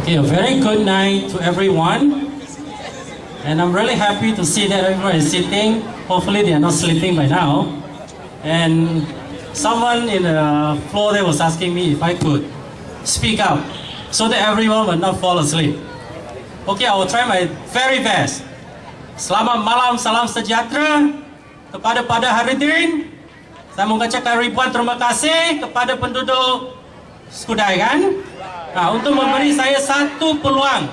Okay, a very good night to everyone. And I'm really happy to see that everyone is sitting. Hopefully they are not sleeping by now. And someone in the floor there was asking me if I could speak up so that everyone will not fall asleep. Okay, I will try my very best. Selamat malam, salam sejahtera kepada hadirin. Saya mengucapkan ribuan terima kasih kepada penduduk Skudai kan? Nah, untuk memberi saya satu peluang,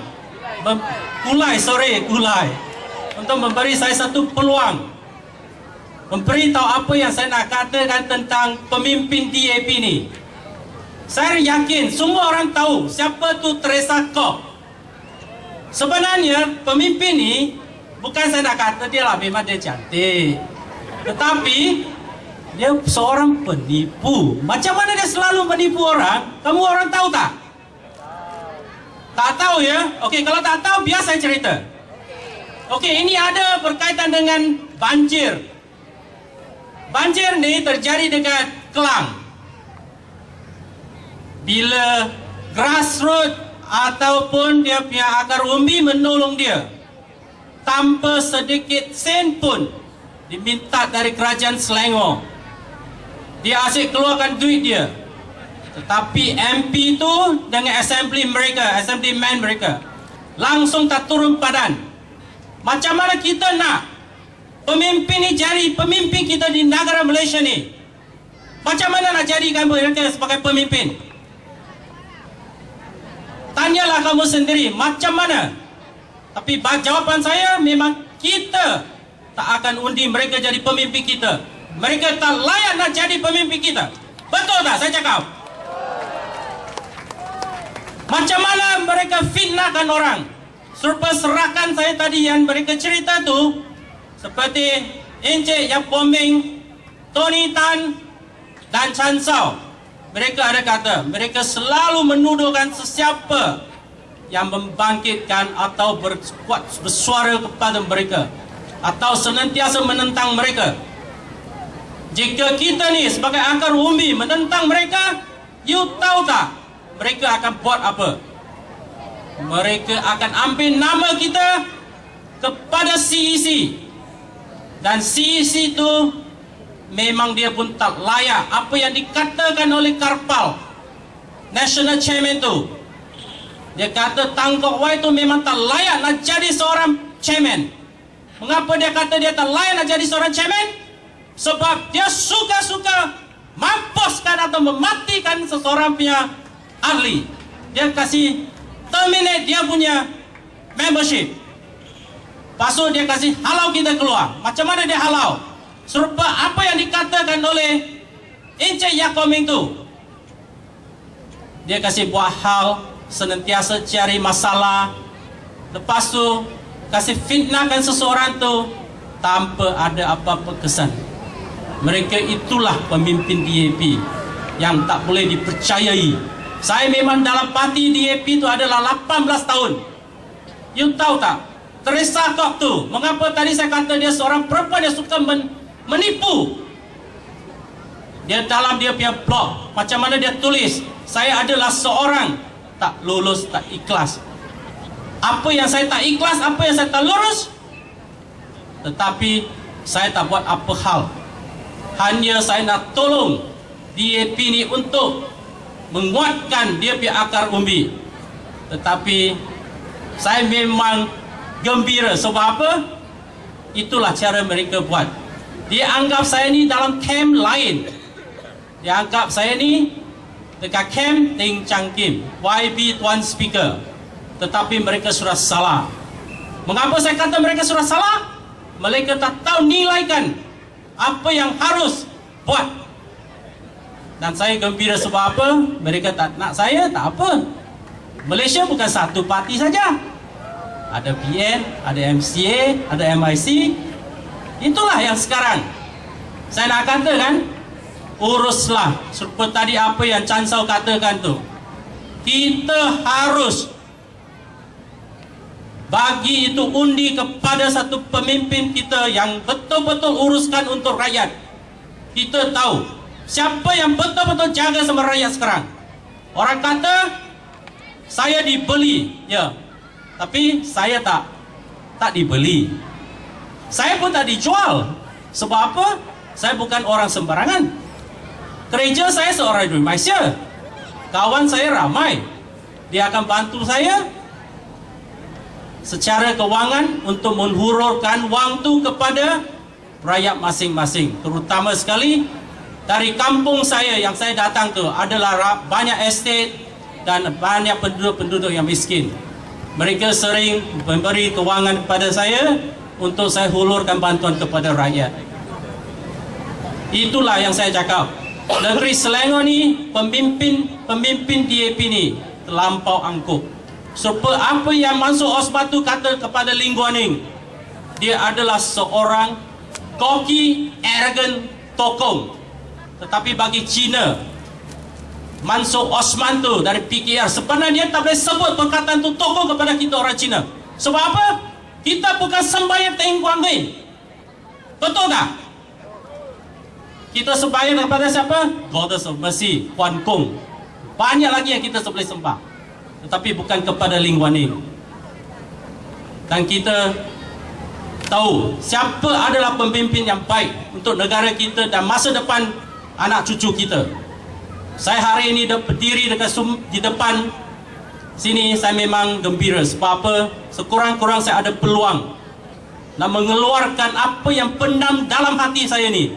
untuk memberi saya satu peluang, memberitahu apa yang saya nak katakan tentang pemimpin DAP ni. Saya yakin semua orang tahu siapa tu Teresa Kok. Sebenarnya pemimpin ni bukan saya nak kata dia lah, memang dia cantik, tetapi dia seorang penipu. Macam mana dia selalu menipu orang? Kamu orang tahu tak? Tak tahu ya? Okey, kalau tak tahu biar saya cerita. Okey, ini ada berkaitan dengan banjir. Banjir ni terjadi dekat Kelang. Bila grassroots ataupun dia punya akar umbi menolong dia, tanpa sedikit sen pun diminta dari kerajaan Selangor, dia asyik keluarkan duit dia. Tetapi MP tu dengan assemblyman mereka langsung tak turun padan. Macam mana kita nak pemimpin ni jadi pemimpin kita di negara Malaysia ni? Macam mana nak jadikan mereka sebagai pemimpin? Tanyalah kamu sendiri macam mana. Tapi jawapan saya memang kita tak akan undi mereka jadi pemimpin kita. Mereka tak layak nak jadi pemimpin kita. Betul tak saya cakap? Macam mana mereka fitnahkan orang? Serupa serakan saya tadi yang mereka cerita tu, seperti Encik yang bombing Tony Tan dan Chan Sao. Mereka ada kata, mereka selalu menuduhkan sesiapa yang membangkitkan atau bersuara kepada mereka, atau senantiasa menentang mereka. Jika kita ni sebagai akar umbi menentang mereka, you tahu tak mereka akan buat apa? Mereka akan ambil nama kita kepada CEC. Dan CEC itu memang dia pun tak layak. Apa yang dikatakan oleh Karpal, National Chairman tu, dia kata Tan Kok Wai tu memang tak layak nak jadi seorang chairman. Mengapa dia kata dia tak layak nak jadi seorang chairman? Sebab dia suka-suka mampuskan atau mematikan seseorang punya ahli. Dia kasih terminate dia punya membership. Lepas tu dia kasih halau kita keluar. Macam mana dia halau? Serupa apa yang dikatakan oleh Encik Yakoming tu. Dia kasih buat hal, senantiasa cari masalah. Lepas tu kasih fitnahkan seseorang tu tanpa ada apa-apa kesan. Mereka itulah pemimpin DAP yang tak boleh dipercayai. Saya memang dalam parti DAP itu adalah 18 tahun. You tahu tak? Teresa Kok tu, mengapa tadi saya kata dia seorang perempuan yang suka menipu? Dia dalam dia punya blog, macam mana dia tulis, saya adalah seorang tak lulus, tak ikhlas. Apa yang saya tak ikhlas, apa yang saya tak lurus, tetapi saya tak buat apa hal. Hanya saya nak tolong DAP ni untuk menguatkan dia punya akar umbi. Tetapi saya memang gembira. Sebab apa? Itulah cara mereka buat. Dia anggap saya ni dalam camp lain. Dia anggap saya ni dekat camp Ting Chang Kim, YB Tuan Speaker. Tetapi mereka sudah salah. Mengapa saya kata mereka sudah salah? Mereka tak tahu nilaikan apa yang harus buat. Dan saya gembira sebab apa? Mereka tak nak saya, tak apa. Malaysia bukan satu parti saja. Ada PN, ada MCA, ada MIC. Itulah yang sekarang saya nak katakan, uruslah. Seperti tadi apa yang Chan Sao katakan tu. Kita harus bagi itu undi kepada satu pemimpin kita yang betul-betul uruskan untuk rakyat. Kita tahu siapa yang betul-betul jaga sama rakyat sekarang. Orang kata saya dibeli, ya. Tapi saya tak dibeli. Saya pun tak dijual. Sebab apa? Saya bukan orang sembarangan. Kerja saya seorang di Malaysia. Kawan saya ramai. Dia akan bantu saya secara kewangan untuk menghulurkan wang tu kepada rakyat masing-masing. Terutama sekali dari kampung saya yang saya datang tu adalah banyak estate dan banyak penduduk-penduduk yang miskin. Mereka sering memberi kewangan kepada saya untuk saya hulurkan bantuan kepada rakyat. Itulah yang saya cakap. Negeri Selangor ni, pemimpin DAP ni terlampau angkuh. Apa yang Mansur Osman tu kata kepada Lee Kuan Yew, dia adalah seorang koki, arrogant, tokong. Tetapi bagi Cina, Mansur Osman tu dari PKR, sebenarnya tak boleh sebut perkataan tu tokong kepada kita orang Cina. Sebab apa? Kita bukan sembahyang Teng Kuang Wei. Betul tak? Kita sembahyang kepada siapa? Goddess of Mercy, Huan Kong. Banyak lagi yang kita boleh sembah, tetapi bukan kepada Lee Kuan Yew. Dan kita tahu siapa adalah pemimpin yang baik untuk negara kita dan masa depan anak cucu kita. Saya hari ini berdiri di depan sini, saya memang gembira. Sebab apa? Sekurang-kurang saya ada peluang nak mengeluarkan apa yang pendam dalam hati saya ni.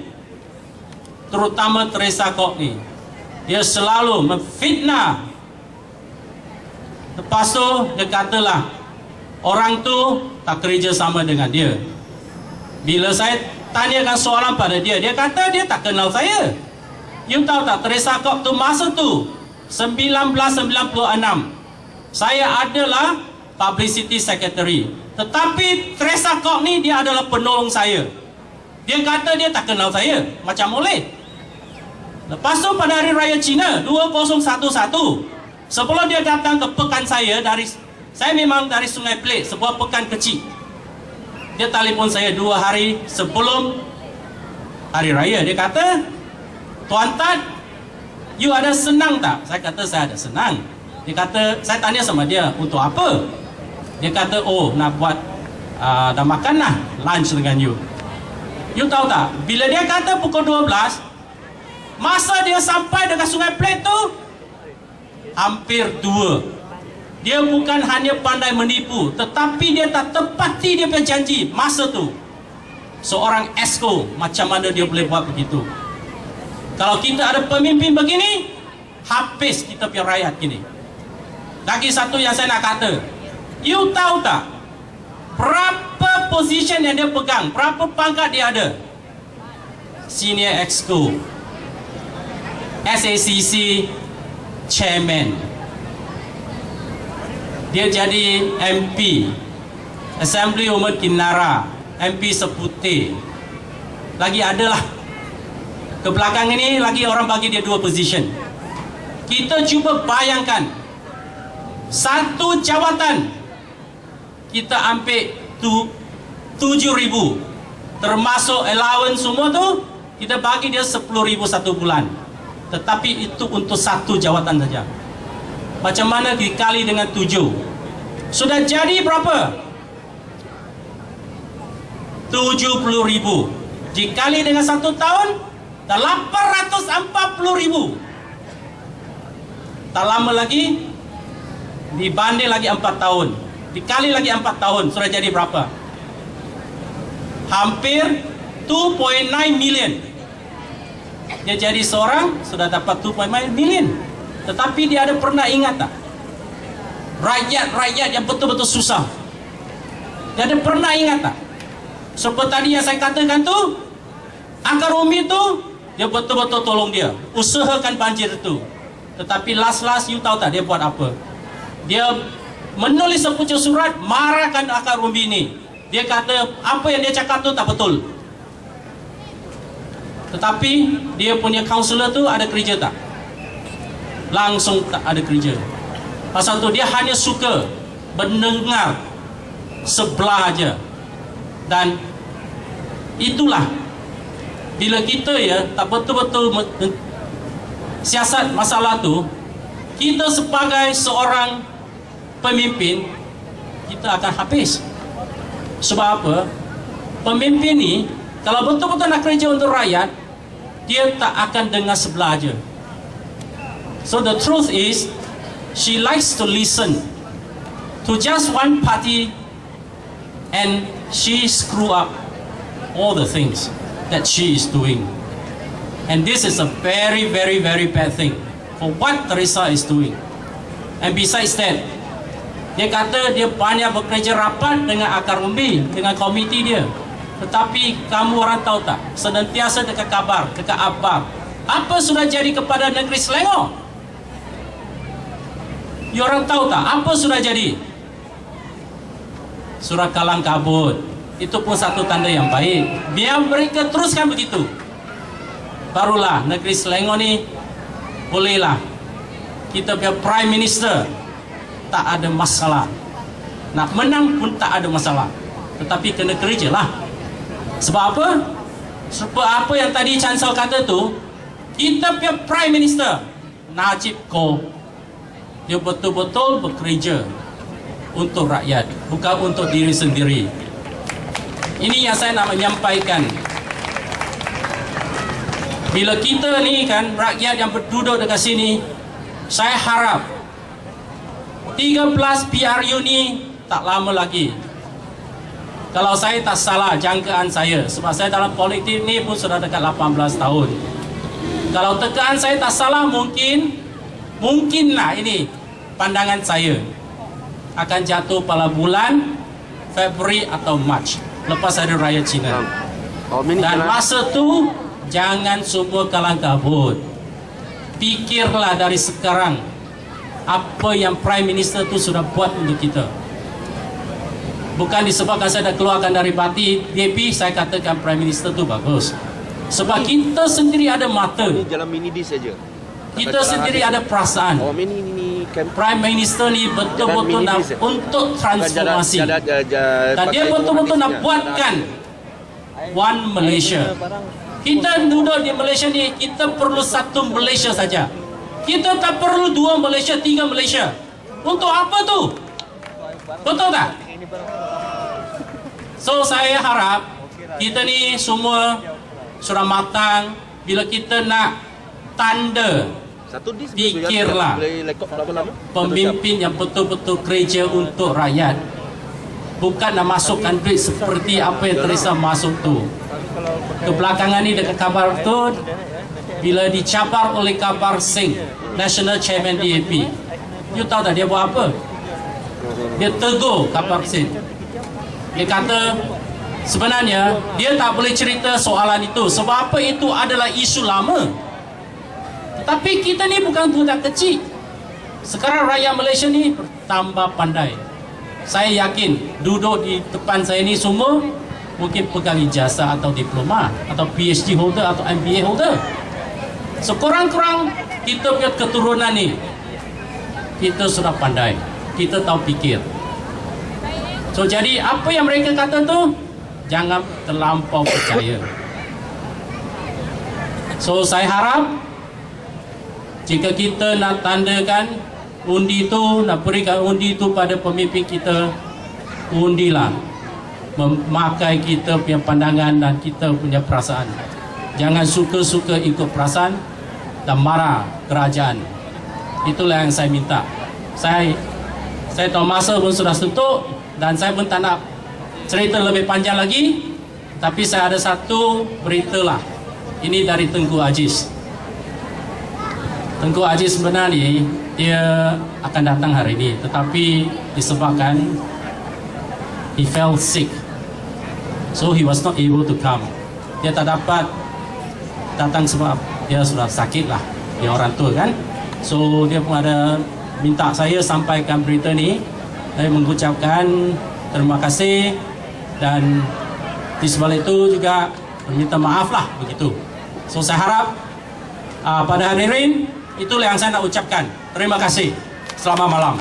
Terutama Teresa Kok ni, dia selalu memfitnah. Lepas tu dia katalah orang tu tak kerja sama dengan dia. Bila saya tanyakan soalan pada dia, dia kata dia tak kenal saya. You tahu tak, Teresa Kok tu masa tu 1996 saya adalah publicity secretary. Tetapi Teresa Kok ni dia adalah penolong saya. Dia kata dia tak kenal saya. Macam boleh? Lepas tu pada Hari Raya Cina 2011, sebelum dia datang ke pekan saya memang dari Sungai Pelik, sebuah pekan kecil. Dia telefon saya 2 hari sebelum Hari Raya. Dia kata, Tuan Tan, you ada senang tak? Saya kata saya ada senang. Dia kata, saya tanya sama dia, untuk apa? Dia kata, oh nak buat dah makan lah lunch dengan you. You tahu tak, bila dia kata pukul 12, masa dia sampai dekat Sungai Pelik tu hampir 2. Dia bukan hanya pandai menipu, tetapi dia tak tepati dia punya janji masa tu. Seorang esko, macam mana dia boleh buat begitu? Kalau kita ada pemimpin begini, habis kita punya rakyat gini. Lagi satu yang saya nak kata, you tahu tak berapa position yang dia pegang, berapa pangkat dia ada? Senior Exco, SACC Chairman, dia jadi MP, Assembly Women Kinara, MP Seputih. Lagi adalah ke belakang ini lagi orang bagi dia 2 position. Kita cuba bayangkan, satu jawatan kita ambil 7,000, termasuk allowance semua tu, kita bagi dia 10,000 satu bulan. Tetapi itu untuk satu jawatan saja. Macam mana dikali dengan 7? Sudah jadi berapa? 70,000 dikali dengan 1 tahun, dah 840,000. Tak lama lagi dibanding lagi 4 tahun, dikali lagi 4 tahun, sudah jadi berapa? Hampir 2.9 million. Dia jadi seorang sudah dapat 2.9 million. Tetapi dia ada pernah ingat tak rakyat yang betul-betul susah? Dia ada pernah ingat tak? Seperti tadi yang saya katakan tu, Akar Umi tu, dia betul-betul tolong dia, usahakan banjir itu. Tetapi last you tahu tak dia buat apa? Dia menulis sepucuk surat marahkan Akar Umi ni. Dia kata apa yang dia cakap tu tak betul. Tetapi dia punya kaunselor tu ada kerja tak? Langsung tak ada kerja. Pasal tu dia hanya suka mendengar sebelah aja. Dan itulah, bila kita tak betul-betul siasat masalah tu, kita sebagai seorang pemimpin, kita akan habis. Sebab apa? Pemimpin ni kalau betul-betul nak kerja untuk rakyat, dia tak akan dengar sebelah aja. So the truth is, she likes to listen to just one party, and she screw up all the things that she is doing. And this is a very, very, very bad thing for what Teresa is doing. And besides that, dia kata dia banyak bekerja rapat dengan akar umbi, dengan komiti dia. Tetapi kamu orang tahu tak, senantiasa dekat kabar, dekat abang, apa sudah jadi kepada negeri Selangor? You orang tahu tak apa sudah jadi? Surah kalang kabut. Itu pun satu tanda yang baik. Biar mereka teruskan begitu, barulah negeri Selangor ni bolehlah kita punya Prime Minister tak ada masalah. Nak menang pun tak ada masalah. Tetapi kena kerja lah. Sebab apa? Sebab apa yang tadi Chancellor kata tu, kita punya Prime Minister Najib Ko, dia betul-betul bekerja untuk rakyat, bukan untuk diri sendiri. Ini yang saya nak menyampaikan. Bila kita ni kan rakyat yang berduduk dekat sini, saya harap 13 PRU ni tak lama lagi. Kalau saya tak salah jangkaan saya, sebab saya dalam politik ni pun sudah dekat 18 tahun. Kalau tekaan saya tak salah, mungkinlah ini pandangan saya akan jatuh pada bulan Februari atau Mac lepas Hari Raya Cina. Dan masa tu jangan semua kalang kabut. Fikirlah dari sekarang apa yang Prime Minister tu sudah buat untuk kita. Bukan disebabkan saya dah keluarkan dari parti DAP, saya katakan Prime Minister tu bagus. Sebab kita sendiri ada mata. Ini jalan mini dis saja. Kita sendiri ada perasaan. Prime Minister ni betul-betul nak untuk transformasi. Dan dia betul-betul nak buatkan One Malaysia. Kita duduk di Malaysia ni, kita perlu satu Malaysia saja. Kita tak perlu dua Malaysia, tiga Malaysia. Untuk apa tu? Betul tak? So saya harap kita ni semua sudah matang. Bila kita nak tanda, fikirlah pemimpin yang betul-betul kerja untuk rakyat, bukan nak masukkan duit seperti apa yang Teresa masuk tu. Kebelakangan ni dekat Kabar tu, bila dicabar oleh Kabar Singh, National Chairman DAP, you tahu tak dia buat apa? Dia tegur Kabar Singh. Dia kata sebenarnya dia tak boleh cerita soalan itu. Sebab apa? Itu adalah isu lama. Tetapi kita ni bukan budak kecil. Sekarang rakyat Malaysia ni bertambah pandai. Saya yakin duduk di depan saya ni semua mungkin pegang ijazah atau diploma atau PhD holder atau MBA holder. Sekurang-kurang kita punya keturunan ni, kita sudah pandai, kita tahu fikir. So jadi apa yang mereka kata tu, jangan terlampau percaya. So saya harap jika kita nak tandakan undi tu, nak berikan undi tu pada pemimpin kita, undilah memakai kita punya pandangan dan kita punya perasaan. Jangan suka-suka ikut perasaan dan marah kerajaan. Itulah yang saya minta. Saya tahu masa pun sudah tutup dan saya pun tak nak cerita lebih panjang lagi. Tapi saya ada satu berita lah. Ini dari Tengku Aziz. Tengku Aziz sebenarnya dia akan datang hari ini, tetapi disebabkan he fell sick, so he was not able to come. Dia tak dapat datang sebab dia sudah sakit lah, dia orang tua kan. So dia pun ada minta saya sampaikan berita ni. Saya mengucapkan terima kasih dan di sebalik itu juga minta maaf lah begitu. So saya harap pada hari ini itulah yang saya nak ucapkan. Terima kasih. Selamat malam.